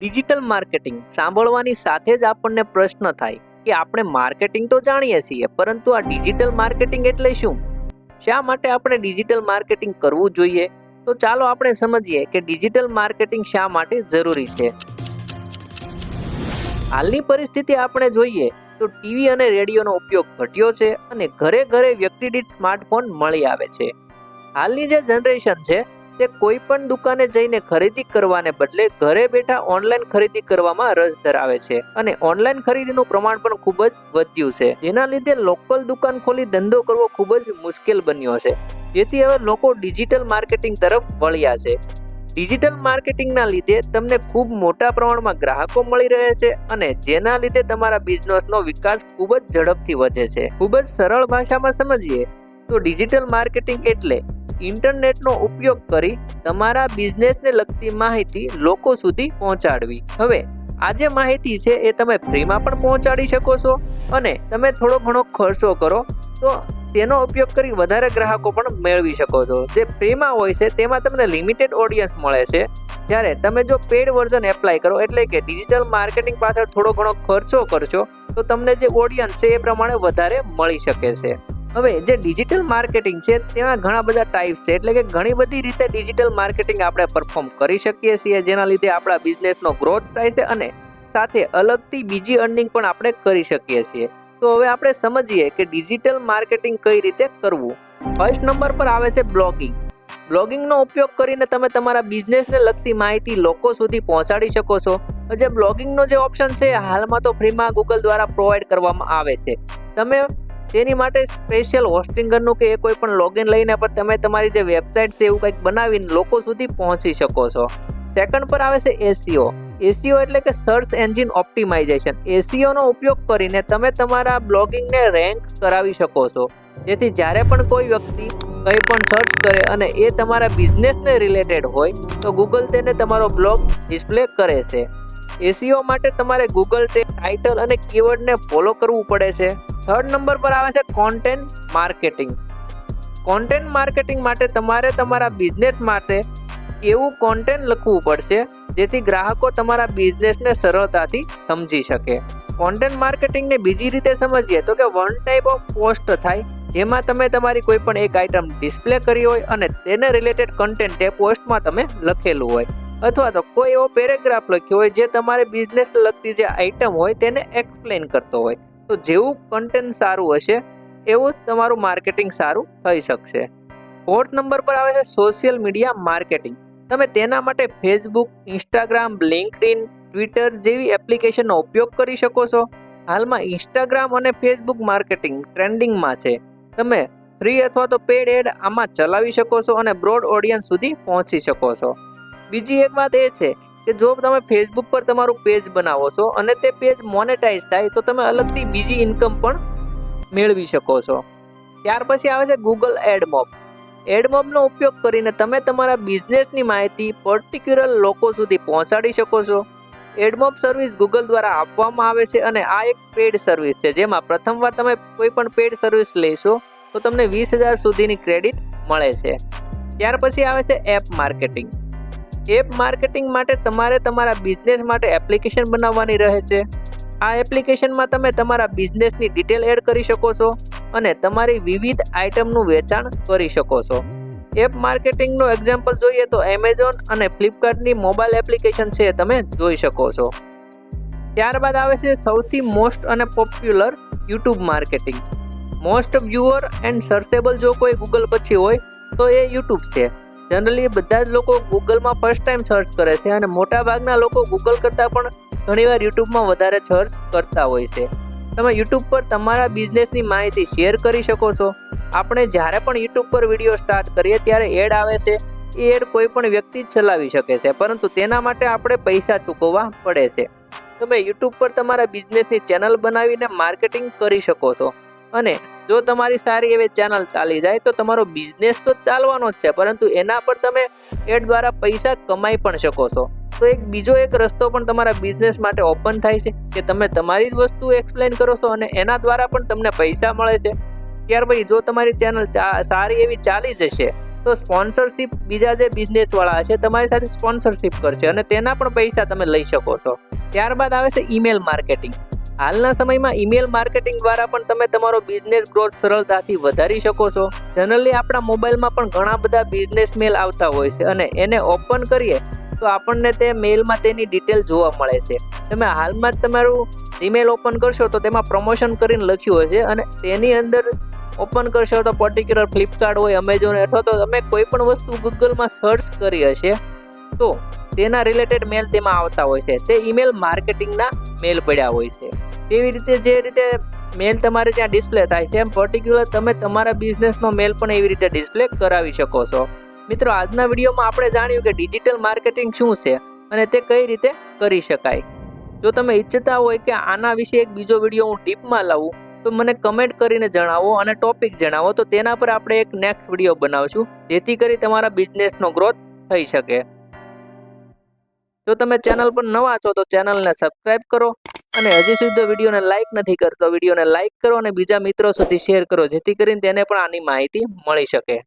Digital marketing સાંભળવાની સાથે જ આપણને પ્રશ્ન થાય કે આપણે માર્કેટિંગ તો જાણીએ છીએ, પરંતુ આ ડિજિટલ માર્કેટિંગ એટલે શું? શા માટે આપણે ડિજિટલ માર્કેટિંગ કરવું જોઈએ? તો ચાલો આપણે સમજીએ કે ડિજિટલ માર્કેટિંગ શા માટે જરૂરી છે. હાલની પરિસ્થિતિ આપણે જોઈએ તો ટીવી અને રેડિયોનો ઉપયોગ ઘટ્યો છે અને ઘરે ઘરે વ્યક્તિ દીઠ સ્માર્ટફોન મળી આવે છે. હાલની જે જનરેશન છે તે કોઈ પણ દુકાને જઈને ખરીદી કરવાને બદલે ઘરે બેઠા ઓનલાઈન ખરીદી કરવામાં રસ ધરાવે છે અને ઓનલાઈન ખરીદીનું પ્રમાણ પણ ખૂબ જ વધ્યું છે, જેના લીધે લોકલ દુકાન ખોલી ધંધો કરવો ખૂબ જ મુશ્કેલ બન્યો છે. જેથી હવે લોકો ડિજિટલ માર્કેટિંગ તરફ વળ્યા છે. ડિજિટલ માર્કેટિંગના લીધે તમને ખૂબ મોટા પ્રમાણમાં ગ્રાહકો મળી રહે છે અને જેના લીધે તમારા બિઝનેસનો વિકાસ ખૂબ જ ઝડપથી વધે છે. ખૂબ જ સરળ ભાષામાં સમજીએ તો ડિજિટલ માર્કેટિંગ એટલે ઇન્ટરનેટનો ઉપયોગ કરી તમારા બિઝનેસને લગતી માહિતી લોકો સુધી પહોંચાડવી. હવે આ જે માહિતી છે એ તમે ફ્રીમાં પણ પહોંચાડી શકો છો અને તમે થોડો ઘણો ખર્ચો કરો તો તેનો ઉપયોગ કરી વધારે ગ્રાહકો પણ મેળવી શકો છો. જે ફ્રીમાં હોય છે તેમાં તમને લિમિટેડ ઓડિયન્સ મળે છે, જ્યારે તમે જો પેડ વર્ઝન એપ્લાય કરો એટલે કે ડિજિટલ માર્કેટિંગ પાછળ થોડો ઘણો ખર્ચો કરશો તો તમને જે ઓડિયન્સ છે એ પ્રમાણે વધારે મળી શકે છે. હવે જે ડિજિટલ માર્કેટિંગ છે તેમાં ઘણા બધા ટાઈપ્સ છે, એટલે કે ઘણી બધી રીતે ડિજિટલ માર્કેટિંગ આપણે પરફોર્મ કરી શકીએ છીએ, જેના લીધે આપણા બિઝનેસનો ગ્રોથ થાય છે અને સાથે અલગથી બીજી અર્નિંગ પણ આપણે કરી શકીએ છીએ. તો હવે આપણે સમજીએ કે ડિજિટલ માર્કેટિંગ કઈ રીતે કરવું. ફર્સ્ટ નંબર પર આવે છે બ્લોગિંગ. બ્લોગિંગનો ઉપયોગ કરીને તમે તમારા બિઝનેસને લગતી માહિતી લોકો સુધી પહોંચાડી શકો છો. જે બ્લોગિંગનો જે ઓપ્શન છે હાલમાં તો ફ્રીમાં ગૂગલ દ્વારા પ્રોવાઈડ કરવામાં આવે છે. તમે તેની માટે સ્પેશિયલ હોસ્ટિંગરનું કે એ કોઈ પણ લોગિન લઈને પણ તમે તમારી જે વેબસાઇટ છે એવું કંઈક બનાવીને લોકો સુધી પહોંચી શકો છો. સેકન્ડ પર આવે છે એસઈઓ. એસઈઓ એટલે કે સર્ચ એન્જિન ઓપ્ટિમાઇઝેશન. એસઈઓનો ઉપયોગ કરીને તમે તમારા બ્લોગિંગને રેન્ક કરાવી શકો છો, જેથી જ્યારે પણ કોઈ વ્યક્તિ કંઈ પણ સર્ચ કરે અને એ તમારા બિઝનેસને રિલેટેડ હોય તો ગૂગલ તેને તમારો બ્લોગ ડિસ્પ્લે કરે છે. એસઈઓ માટે તમારે ગૂગલ ટાઇટલ અને કીવર્ડને ફોલો કરવું પડે છે. થર્ડ નંબર પર આવે છે કોન્ટેન્ટ માર્કેટિંગ. કોન્ટેન્ટ માર્કેટિંગ માટે તમારે તમારા બિઝનેસ માટે એવું કોન્ટેન્ટ લખવું પડશે જેથી ગ્રાહકો તમારા બિઝનેસને સરળતાથી સમજી શકે. કોન્ટેન્ટ માર્કેટિંગને બીજી રીતે સમજીએ તો કે વન ટાઈપ ઓફ પોસ્ટ થાય, જેમાં તમે તમારી કોઈ પણ એક આઈટમ ડિસ્પ્લે કરી હોય અને તેને રિલેટેડ કન્ટેન્ટ એ પોસ્ટમાં તમે લખેલું હોય, અથવા તો કોઈ એવો પેરેગ્રાફ લખ્યો હોય જે તમારે બિઝનેસ લગતી જે આઈટમ હોય તેને એક્સપ્લેન કરતો હોય. તો જેવું કન્ટેન્ટ સારું હશે એવું તમારું માર્કેટિંગ સારું થઈ શકશે. ફોર્થ નંબર પર આવે છે સોશિયલ મીડિયા માર્કેટિંગ. તમે તેના માટે ફેસબુક, ઇન્સ્ટાગ્રામ, લિંક્ડઇન, ટ્વિટર જેવી એપ્લિકેશનનો ઉપયોગ કરી શકો છો. હાલમાં ઇન્સ્ટાગ્રામ અને ફેસબુક માર્કેટિંગ ટ્રેન્ડિંગમાં છે. તમે ફ્રી અથવા તો પેડ એડ આમાં ચલાવી શકો છો અને બ્રોડ ઓડિયન્સ સુધી પહોંચી શકો છો. બીજી એક વાત એ છે કે જો તમે ફેસબુક પર તમારું પેજ બનાવો છો અને તે પેજ મોનેટાઈઝ થાય તો તમે અલગથી બીજી ઇન્કમ પણ મેળવી શકો છો. ત્યાર પછી આવે છે ગૂગલ એડમોબ. એડમોબનો ઉપયોગ કરીને તમે તમારા બિઝનેસની માહિતી પર્ટિક્યુલર લોકો સુધી પહોંચાડી શકો છો. એડમોબ સર્વિસ ગૂગલ દ્વારા આપવામાં આવે છે અને આ એક પેડ સર્વિસ છે, જેમાં પ્રથમવાર તમે કોઈ પણ પેડ સર્વિસ લેશો તો તમને 20,000 સુધીની ક્રેડિટ મળે છે. ત્યાર પછી આવે છે એપ માર્કેટિંગ. એપ માર્કેટિંગ માટે તમારે તમારા બિઝનેસ માટે એપ્લિકેશન બનાવવાની રહે છે. આ એપ્લિકેશનમાં તમે તમારા બિઝનેસની ડિટેલ એડ કરી શકો છો અને તમારી વિવિધ આઇટમનું વેચાણ કરી શકો છો. એપ માર્કેટિંગનું એક્ઝામ્પલ જોઈએ તો એમેઝોન અને ફ્લિપકાર્ટની મોબાઈલ એપ્લિકેશન છે તમે જોઈ શકો છો. ત્યારબાદ આવે છે સૌથી મોસ્ટ અને popular YouTube marketing. Most viewer and searchable જો કોઈ ગૂગલ પછી હોય તો એ યુટ્યુબ છે. જનરલી બધા જ લોકો ગૂગલમાં ફર્સ્ટ ટાઈમ સર્ચ કરે છે અને મોટાભાગના લોકો ગૂગલ કરતાં પણ ઘણીવાર યુટ્યુબમાં વધારે સર્ચ કરતા હોય છે. તમે યુટ્યુબ પર તમારા બિઝનેસની માહિતી શેર કરી શકો છો. આપણે જ્યારે પણ યુટ્યુબ પર વિડીયો સ્ટાર્ટ કરીએ ત્યારે એડ આવે છે. એ એડ કોઈ પણ વ્યક્તિ જ ચલાવી શકે છે, પરંતુ તેના માટે આપણે પૈસા ચૂકવવા પડે છે. તમે યુટ્યુબ પર તમારા બિઝનેસની ચેનલ બનાવીને માર્કેટિંગ કરી શકો છો અને જો તમારી સારી એવી ચેનલ ચાલી જાય તો તમારો બિઝનેસ તો ચાલવાનો જ છે, પરંતુ એના પર તમે એડ દ્વારા પૈસા કમાઈ પણ શકો છો. તો બીજો એક રસ્તો પણ તમારા બિઝનેસ માટે ઓપન થાય છે કે તમે તમારી જ વસ્તુ એક્સપ્લેન કરો છો અને એના દ્વારા પણ તમને પૈસા મળે છે. ત્યાર પછી જો તમારી ચેનલ સારી એવી ચાલી જશે તો સ્પોન્સરશિપ બીજા જે બિઝનેસ વાળા હશે તમારી સાથે સ્પોન્સરશિપ કરશે અને તેના પણ પૈસા તમે લઈ શકો છો. ત્યારબાદ આવે છે ઈમેલ માર્કેટિંગ. હાલના સમયમાં ઈમેલ માર્કેટિંગ દ્વારા પણ તમે તમારો બિઝનેસ ગ્રોથ સરળતાથી વધારી શકો છો. જનરલી આપણા મોબાઈલમાં પણ ઘણા બધા બિઝનેસ મેલ આવતા હોય છે અને એને ઓપન કરીએ તો આપણને તે મેલમાં તેની ડિટેલ જોવા મળે છે. તમે હાલમાં જ તમારું જીમેલ ઓપન કરશો તો તેમાં પ્રમોશન કરીને લખ્યું હશે અને તેની અંદર ઓપન કરશો તો પર્ટિક્યુલર ફ્લિપકાર્ટ હોય, એમેઝોન અથવા તો તમે કોઈ પણ વસ્તુ ગૂગલમાં સર્ચ કરી હશે તો તેના રિલેટેડ મેલ તેમાં આવતા હોય છે. તે ઈમેલ માર્કેટિંગના મેલ પડ્યા હોય છે. તેવી રીતે જે રીતે મેલ તમારે ત્યાં ડિસ્પ્લે થાય છે એમ પર્ટિક્યુલર તમે તમારા બિઝનેસનો મેલ પણ એવી રીતે ડિસ્પ્લે કરાવી શકો છો. મિત્રો, આજના વિડીયોમાં આપણે જાણ્યું કે ડિજિટલ માર્કેટિંગ શું છે અને તે કઈ રીતે કરી શકાય. જો તમે ઈચ્છતા હોય કે આના વિશે એક બીજો વિડીયો હું ડીપમાં લાવું તો મને કમેન્ટ કરીને જણાવો અને ટોપિક જણાવો, તો તેના પર આપણે એક નેક્સ્ટ વિડીયો બનાવશું જેથી કરી તમારા બિઝનેસનો ગ્રોથ થઈ શકે. જો તમે ચેનલ પર નવા છો તો ચેનલને સબસ્ક્રાઇબ કરો અને હજી સુધી વિડીયોને લાઇક નથી કરતો વિડીયોને લાઇક કરો અને બીજા મિત્રો સુધી શેર કરો જેથી કરીને તેને પણ આની માહિતી મળી શકે.